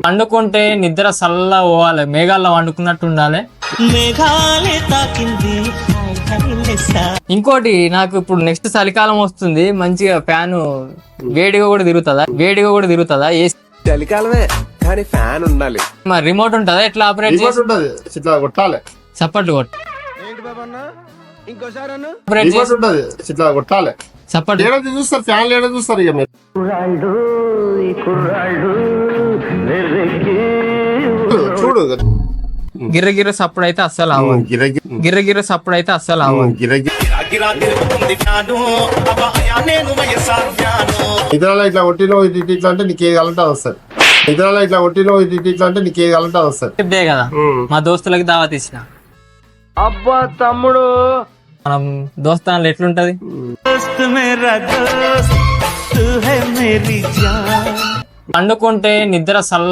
వండుకుంటే నిద్ర చల్ల పోవాలి, మేఘాల్లో వండుకున్నట్టు ఉండాలి. ఇంకోటి నాకు ఇప్పుడు నెక్స్ట్ చలికాలం వస్తుంది, మంచిగా ఫ్యాన్ వేడిగా కూడా తిరుగుతుందా ఏసీ చలికాలమే కానీ ఫ్యాన్ ఉండాలి. మరి రిమోట్ ఉంటుందా, ఎట్లా ఆపరేట్ ఇట్లా కొట్టాలి, సప్పట్లు కొట్టు ఇట్లా కొట్టాలి. సప్పట్లు ఏడాది చూస్తారు, ఫ్యాన్ ఏడా చూస్తారు. ఇక మీరు చూడు గిర్రగిర్ర సప్పుడు అయితే అస్సలు అవ్వదు. గిర్రగిర్ర సప్పుడు అయితే అస్సలు అవ్వదు. ఇతరాల ఇట్లా కొట్టినో ఇట్లా అంటే నీకు ఏది కావాలంటే వస్తుంది. ఇతరాల ఇట్లా కొట్టినో ఇట్లా అంటే నీకు ఏది కావాలంటే వస్తుంది. ఇదే కదా మా దోస్తులకి దావత్ ఇచ్చిన. అబ్బా తమ్ముడు, మనం దోస్తాన్లు ఎట్లుంటది, వండుకుంటే నిద్ర చల్ల